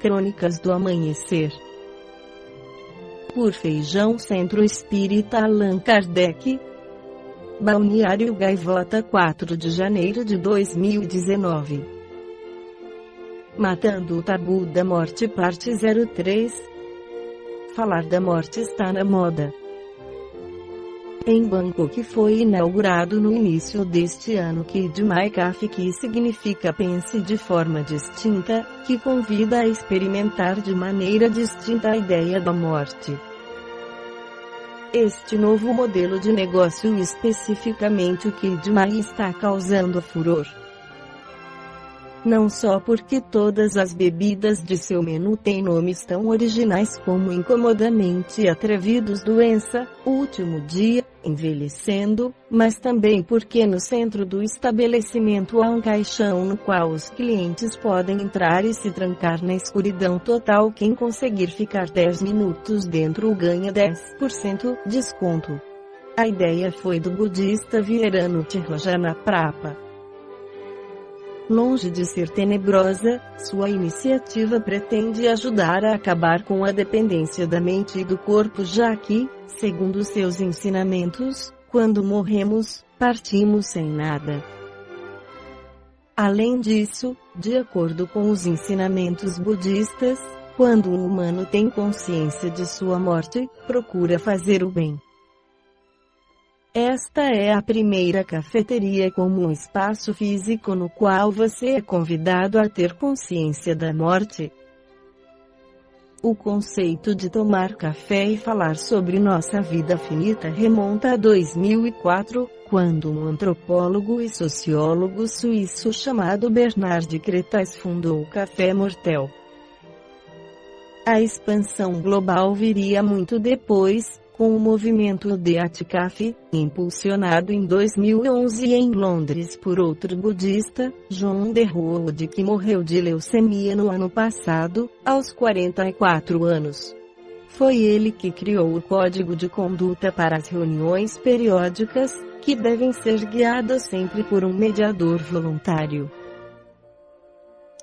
Crônicas do Amanhecer. Por Feijão Centro Espírita Allan Kardec. Balneário Gaivota, 4 de janeiro de 2019. Matando o Tabu da Morte, parte 03. Falar da morte está na moda. Em Bangkok foi inaugurado no início deste ano Kid Mai Cafe, que significa pense de forma distinta, que convida a experimentar de maneira distinta a ideia da morte. Este novo modelo de negócio, especificamente o Kid Mai, está causando furor. Não só porque todas as bebidas de seu menu têm nomes tão originais como incomodamente atrevidos, doença, último dia, envelhecendo, mas também porque no centro do estabelecimento há um caixão no qual os clientes podem entrar e se trancar na escuridão total. Quem conseguir ficar 10 minutos dentro ganha 10% desconto. A ideia foi do budista Vierano Tirojana Prapa. Longe de ser tenebrosa, sua iniciativa pretende ajudar a acabar com a dependência da mente e do corpo, já que, segundo seus ensinamentos, quando morremos, partimos sem nada. Além disso, de acordo com os ensinamentos budistas, quando um humano tem consciência de sua morte, procura fazer o bem. Esta é a primeira cafeteria como um espaço físico no qual você é convidado a ter consciência da morte. O conceito de tomar café e falar sobre nossa vida finita remonta a 2004, quando um antropólogo e sociólogo suíço chamado Bernard Cretas fundou o Café Mortel. A expansão global viria muito depois, com o movimento Deat Cafe, impulsionado em 2011 em Londres por outro budista, John Underwood, que morreu de leucemia no ano passado, aos 44 anos. Foi ele que criou o código de conduta para as reuniões periódicas, que devem ser guiadas sempre por um mediador voluntário.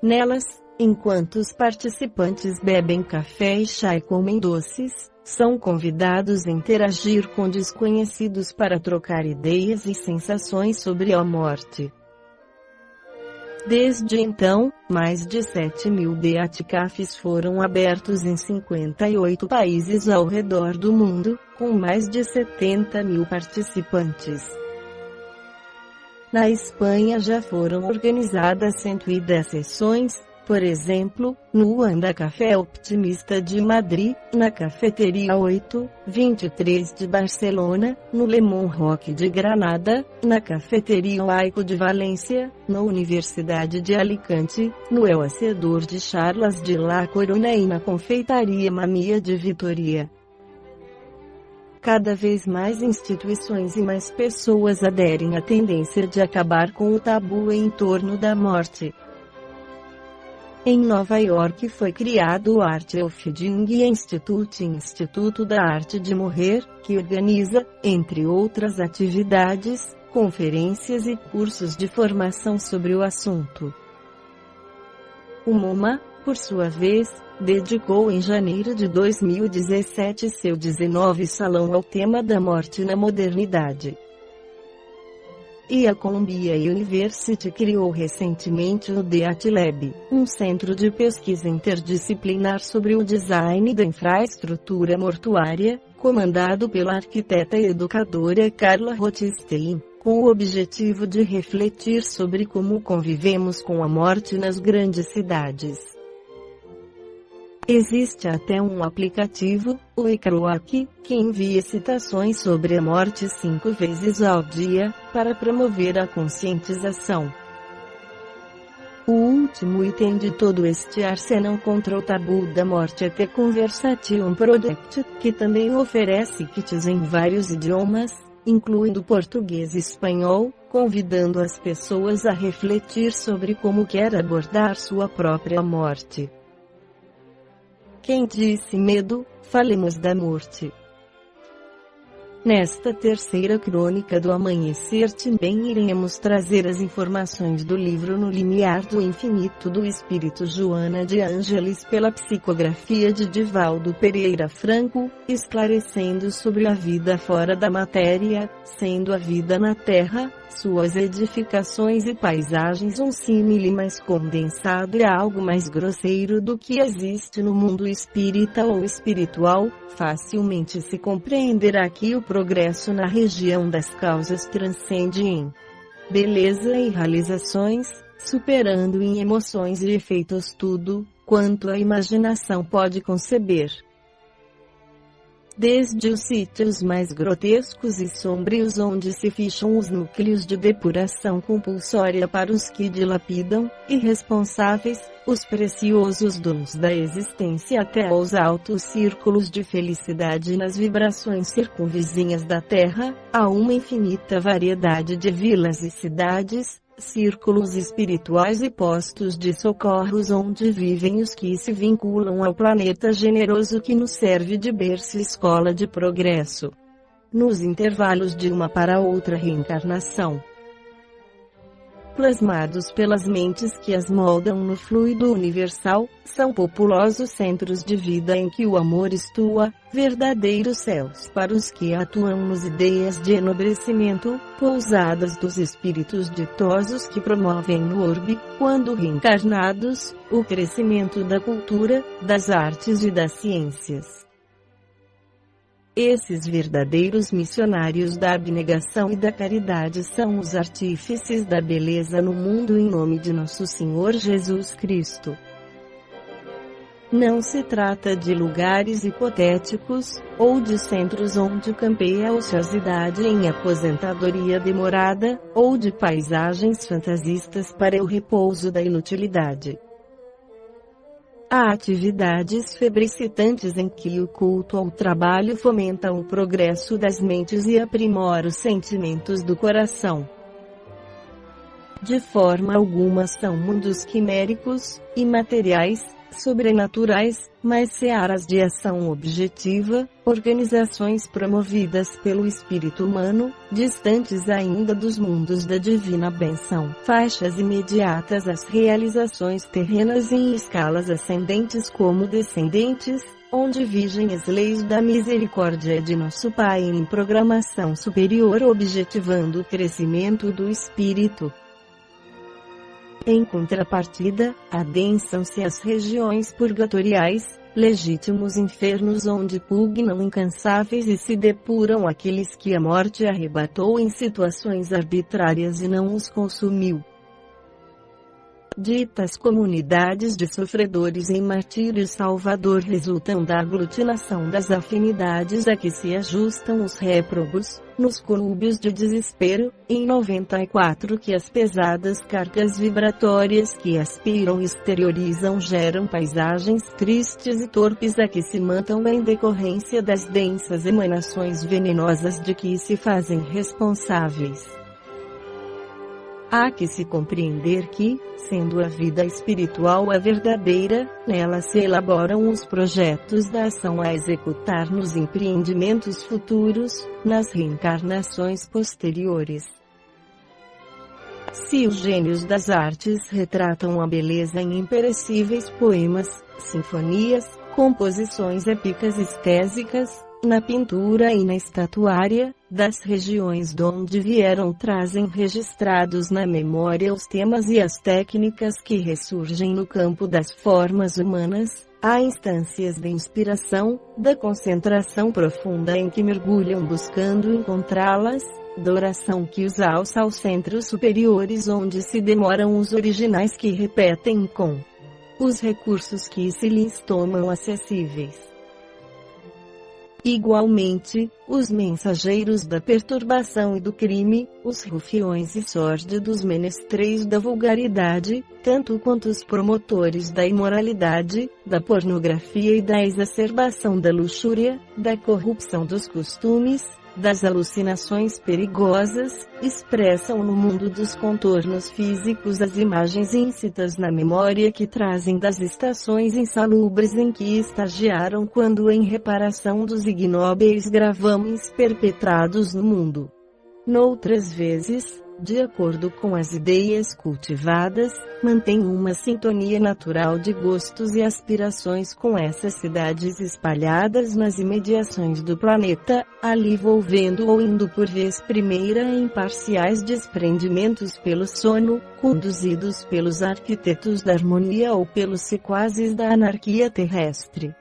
Nelas, enquanto os participantes bebem café e chá e comem doces, são convidados a interagir com desconhecidos para trocar ideias e sensações sobre a morte. Desde então, mais de 7.000 Deat Cafés foram abertos em 58 países ao redor do mundo, com mais de 70.000 participantes. Na Espanha já foram organizadas 110 sessões, por exemplo, no Wanda Café Optimista de Madrid, na Cafeteria 823 de Barcelona, no Lemon Rock de Granada, na Cafeteria Laico de Valência, na Universidade de Alicante, no El Hacedor de Charlas de La Coruna e na Confeitaria Mamia de Vitoria. Cada vez mais instituições e mais pessoas aderem à tendência de acabar com o tabu em torno da morte. Em Nova York foi criado o Art of Dying Institute, Instituto da Arte de Morrer, que organiza, entre outras atividades, conferências e cursos de formação sobre o assunto. O MoMA, por sua vez, dedicou em janeiro de 2017 seu 19º salão ao tema da morte na modernidade. E a Columbia University criou recentemente o Deat Lab, um centro de pesquisa interdisciplinar sobre o design da infraestrutura mortuária, comandado pela arquiteta e educadora Carla Rothstein, com o objetivo de refletir sobre como convivemos com a morte nas grandes cidades. Existe até um aplicativo, o Icroak, que envia citações sobre a morte 5 vezes ao dia, para promover a conscientização. O último item de todo este arsenal contra o tabu da morte é The Conversation Project, que também oferece kits em vários idiomas, incluindo português e espanhol, convidando as pessoas a refletir sobre como quer abordar sua própria morte. Quem disse medo, falemos da morte. Nesta terceira crônica do amanhecer também iremos trazer as informações do livro No Limiar do Infinito do Espírito Joana de Ângeles pela psicografia de Divaldo Pereira Franco, esclarecendo sobre a vida fora da matéria, sendo a vida na Terra, suas edificações e paisagens um símile mais condensado e algo mais grosseiro do que existe no mundo espírita ou espiritual. Facilmente se compreenderá que o progresso na região das causas transcende em beleza e realizações, superando em emoções e efeitos tudo quanto a imaginação pode conceber. Desde os sítios mais grotescos e sombrios onde se ficham os núcleos de depuração compulsória para os que dilapidam, irresponsáveis, os preciosos dons da existência até aos altos círculos de felicidade nas vibrações circunvizinhas da Terra, há uma infinita variedade de vilas e cidades, círculos espirituais e postos de socorros onde vivem os que se vinculam ao planeta generoso que nos serve de berço e escola de progresso. Nos intervalos de uma para outra reencarnação, plasmados pelas mentes que as moldam no fluido universal, são populosos centros de vida em que o amor estua, verdadeiros céus para os que atuam nos ideias de enobrecimento, pousadas dos espíritos ditosos que promovem no orbe, quando reencarnados, o crescimento da cultura, das artes e das ciências. Esses verdadeiros missionários da abnegação e da caridade são os artífices da beleza no mundo em nome de nosso Senhor Jesus Cristo. Não se trata de lugares hipotéticos, ou de centros onde campeia a ociosidade em aposentadoria demorada, ou de paisagens fantasistas para o repouso da inutilidade. Há atividades febricitantes em que o culto ao trabalho fomenta o progresso das mentes e aprimora os sentimentos do coração. De forma alguma são mundos quiméricos, imateriais, sobrenaturais, mas searas de ação objetiva, organizações promovidas pelo espírito humano, distantes ainda dos mundos da divina bênção. Faixas imediatas às realizações terrenas em escalas ascendentes como descendentes, onde vigem as leis da misericórdia de nosso Pai em programação superior objetivando o crescimento do espírito. Em contrapartida, adensam-se as regiões purgatoriais, legítimos infernos onde pugnam incansáveis e se depuram aqueles que a morte arrebatou em situações arbitrárias e não os consumiu. Ditas comunidades de sofredores em martírio salvador resultam da aglutinação das afinidades a que se ajustam os réprobos, nos conúbios de desespero, em 94 que as pesadas cargas vibratórias que aspiram e exteriorizam geram paisagens tristes e torpes a que se matam em decorrência das densas emanações venenosas de que se fazem responsáveis. Há que se compreender que, sendo a vida espiritual a verdadeira, nela se elaboram os projetos da ação a executar nos empreendimentos futuros, nas reencarnações posteriores. Se os gênios das artes retratam a beleza em imperecíveis poemas, sinfonias, composições épicas estésicas, na pintura e na estatuária, das regiões donde vieram trazem registrados na memória os temas e as técnicas que ressurgem no campo das formas humanas, há instâncias de inspiração, da concentração profunda em que mergulham buscando encontrá-las, da oração que os alça aos centros superiores onde se demoram os originais que repetem com os recursos que se lhes tomam acessíveis. Igualmente, os mensageiros da perturbação e do crime, os rufiões e sórdidos menestréis da vulgaridade, tanto quanto os promotores da imoralidade, da pornografia e da exacerbação da luxúria, da corrupção dos costumes, das alucinações perigosas, expressam no mundo dos contornos físicos as imagens íncitas na memória que trazem das estações insalubres em que estagiaram quando em reparação dos ignóbeis gravames perpetrados no mundo. Noutras vezes, de acordo com as ideias cultivadas, mantém uma sintonia natural de gostos e aspirações com essas cidades espalhadas nas imediações do planeta, ali volvendo ou indo por vez primeira em parciais desprendimentos pelo sono, conduzidos pelos arquitetos da harmonia ou pelos sequazes da anarquia terrestre.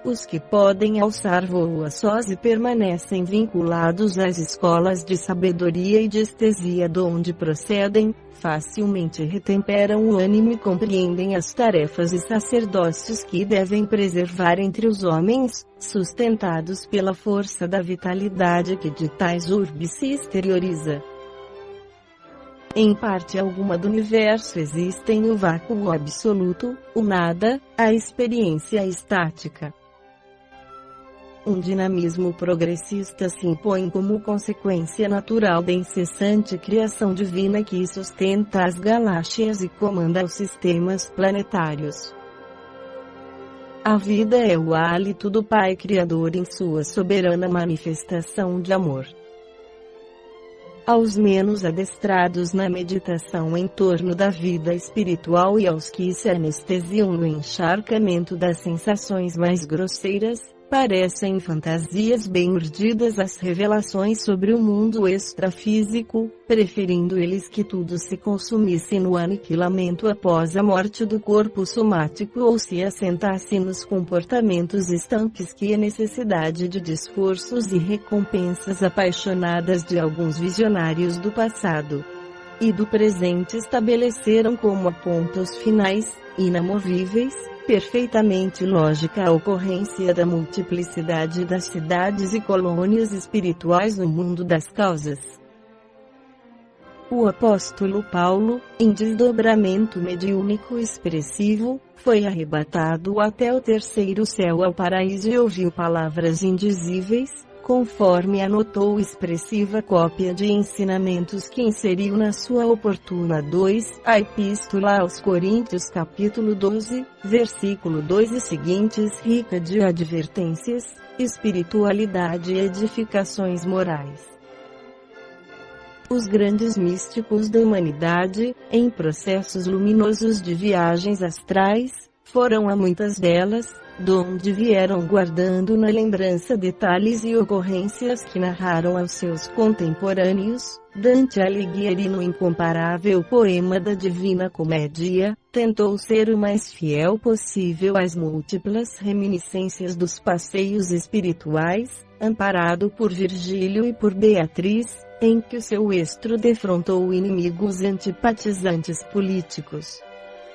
Os que podem alçar voo a sós e permanecem vinculados às escolas de sabedoria e de estesia de onde procedem, facilmente retemperam o ânimo e compreendem as tarefas e sacerdócios que devem preservar entre os homens, sustentados pela força da vitalidade que de tais urbes se exterioriza. Em parte alguma do universo existem o vácuo absoluto, o nada, a experiência estática. Um dinamismo progressista se impõe como consequência natural da incessante criação divina que sustenta as galáxias e comanda os sistemas planetários. A vida é o hálito do Pai Criador em sua soberana manifestação de amor. Aos menos adestrados na meditação em torno da vida espiritual e aos que se anestesiam no encharcamento das sensações mais grosseiras, parecem fantasias bem urdidas as revelações sobre o mundo extrafísico, preferindo eles que tudo se consumisse no aniquilamento após a morte do corpo somático ou se assentasse nos comportamentos estanques que a necessidade de esforços e recompensas apaixonadas de alguns visionários do passado e do presente estabeleceram como pontos finais, inamovíveis, perfeitamente lógica a ocorrência da multiplicidade das cidades e colônias espirituais no mundo das causas. O apóstolo Paulo, em desdobramento mediúnico expressivo, foi arrebatado até o terceiro céu ao paraíso e ouviu palavras indizíveis, conforme anotou expressiva cópia de ensinamentos que inseriu na sua oportuna a Epístola aos Coríntios capítulo 12, versículo 2 e seguintes, rica de advertências, espiritualidade e edificações morais. Os grandes místicos da humanidade, em processos luminosos de viagens astrais, foram a muitas delas, donde vieram guardando na lembrança detalhes e ocorrências que narraram aos seus contemporâneos. Dante Alighieri, no incomparável poema da Divina Comédia, tentou ser o mais fiel possível às múltiplas reminiscências dos passeios espirituais, amparado por Virgílio e por Beatriz, em que o seu estro defrontou inimigos antipatizantes políticos.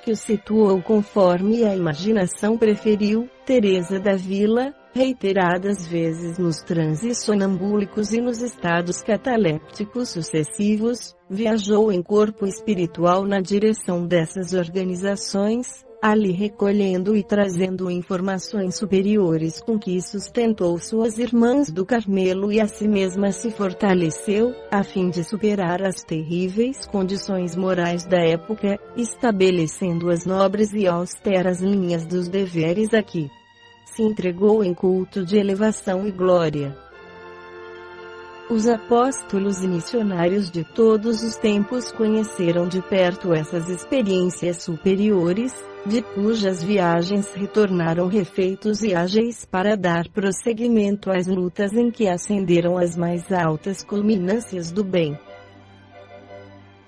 Que o situou conforme a imaginação preferiu, Teresa da Vila, reiteradas vezes nos transes sonambúlicos e nos estados catalépticos sucessivos, viajou em corpo espiritual na direção dessas organizações, ali recolhendo e trazendo informações superiores com que sustentou suas irmãs do Carmelo e a si mesma se fortaleceu, a fim de superar as terríveis condições morais da época, estabelecendo as nobres e austeras linhas dos deveres a que se entregou em culto de elevação e glória. Os apóstolos e missionários de todos os tempos conheceram de perto essas experiências superiores, de cujas viagens retornaram refeitos e ágeis para dar prosseguimento às lutas em que ascenderam as mais altas culminâncias do bem.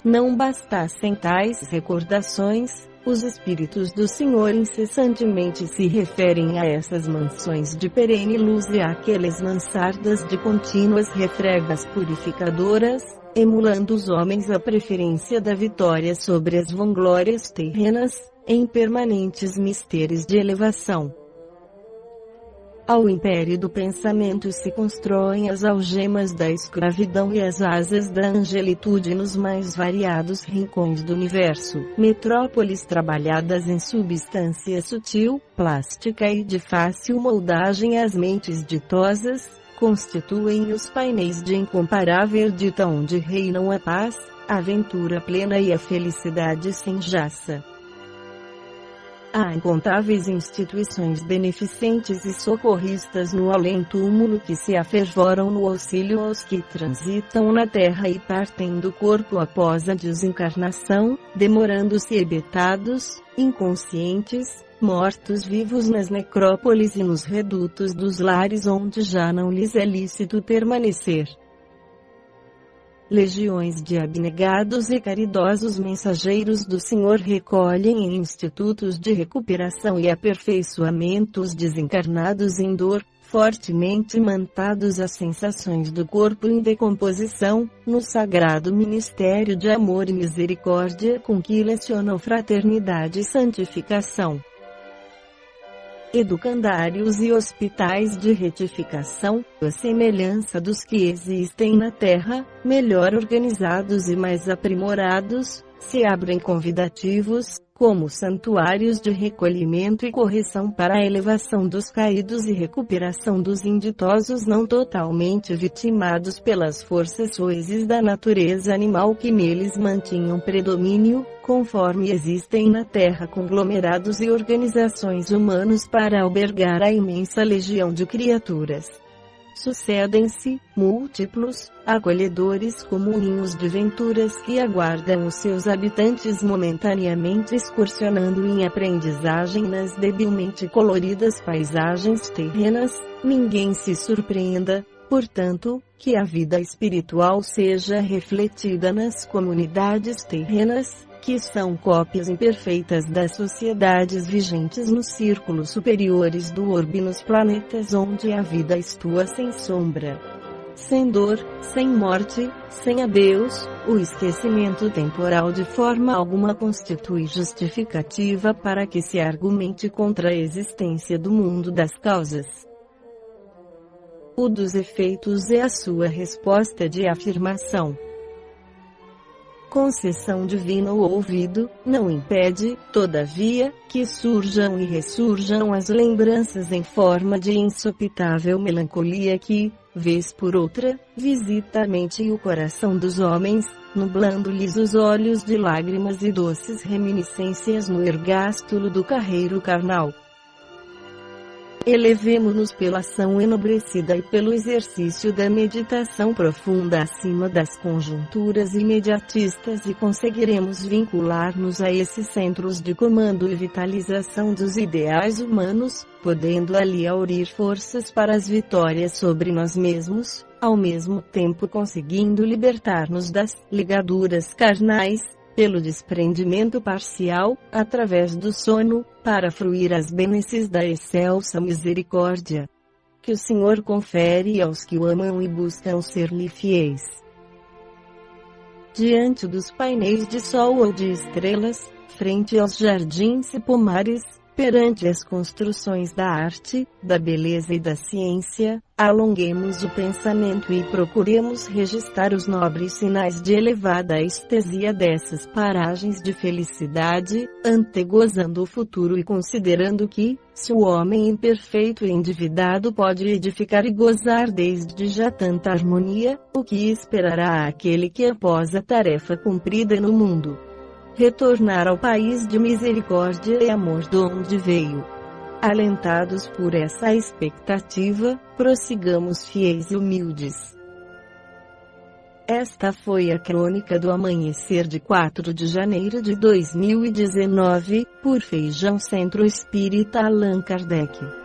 Não bastassem tais recordações, os Espíritos do Senhor incessantemente se referem a essas mansões de perene luz e àqueles mansardas de contínuas refregas purificadoras, emulando os homens a preferência da vitória sobre as vanglórias terrenas, em permanentes mistérios de elevação. Ao império do pensamento se constroem as algemas da escravidão e as asas da angelitude nos mais variados rincões do universo. Metrópoles trabalhadas em substância sutil, plástica e de fácil moldagem às mentes ditosas, constituem os painéis de incomparável dita onde reinam a paz, a aventura plena e a felicidade sem jaça. Há incontáveis instituições beneficentes e socorristas no além-túmulo que se afervoram no auxílio aos que transitam na terra e partem do corpo após a desencarnação, demorando-se hebetados, inconscientes, mortos-vivos nas necrópolis e nos redutos dos lares onde já não lhes é lícito permanecer. Legiões de abnegados e caridosos mensageiros do Senhor recolhem em institutos de recuperação e aperfeiçoamento os desencarnados em dor, fortemente imantados às sensações do corpo em decomposição, no sagrado ministério de amor e misericórdia com que lecionam fraternidade e santificação. Educandários e hospitais de retificação, à semelhança dos que existem na Terra, melhor organizados e mais aprimorados, se abrem convidativos, como santuários de recolhimento e correção para a elevação dos caídos e recuperação dos inditosos não totalmente vitimados pelas forças soezes da natureza animal que neles mantinham predomínio, conforme existem na Terra conglomerados e organizações humanos para albergar a imensa legião de criaturas. Sucedem-se, múltiplos, acolhedores comuninhos de venturas que aguardam os seus habitantes momentaneamente excursionando em aprendizagem nas debilmente coloridas paisagens terrenas. Ninguém se surpreenda, portanto, que a vida espiritual seja refletida nas comunidades terrenas, que são cópias imperfeitas das sociedades vigentes nos círculos superiores do orbe nos planetas onde a vida estua sem sombra, sem dor, sem morte, sem adeus. O esquecimento temporal de forma alguma constitui justificativa para que se argumente contra a existência do mundo das causas. O dos efeitos é a sua resposta de afirmação. Concessão divina. O ouvido não impede, todavia, que surjam e ressurjam as lembranças em forma de insopitável melancolia que, vez por outra, visita a mente e o coração dos homens, nublando-lhes os olhos de lágrimas e doces reminiscências no ergástulo do carreiro carnal. Elevemo-nos pela ação enobrecida e pelo exercício da meditação profunda acima das conjunturas imediatistas e conseguiremos vincular-nos a esses centros de comando e vitalização dos ideais humanos, podendo ali aurir forças para as vitórias sobre nós mesmos, ao mesmo tempo conseguindo libertar-nos das ligaduras carnais, pelo desprendimento parcial, através do sono, para fruir as bênçãos da excelsa misericórdia que o Senhor confere aos que o amam e buscam ser-lhe fiéis. Diante dos painéis de sol ou de estrelas, frente aos jardins e pomares, perante as construções da arte, da beleza e da ciência, alonguemos o pensamento e procuremos registrar os nobres sinais de elevada estesia dessas paragens de felicidade, antegozando o futuro e considerando que, se o homem imperfeito e endividado pode edificar e gozar desde já tanta harmonia, o que esperará aquele que após a tarefa cumprida no mundo retornar ao país de misericórdia e amor de onde veio? Alentados por essa expectativa, prossigamos fiéis e humildes. Esta foi a crônica do amanhecer de 4 de janeiro de 2019, por Feijão Centro Espírita Allan Kardec.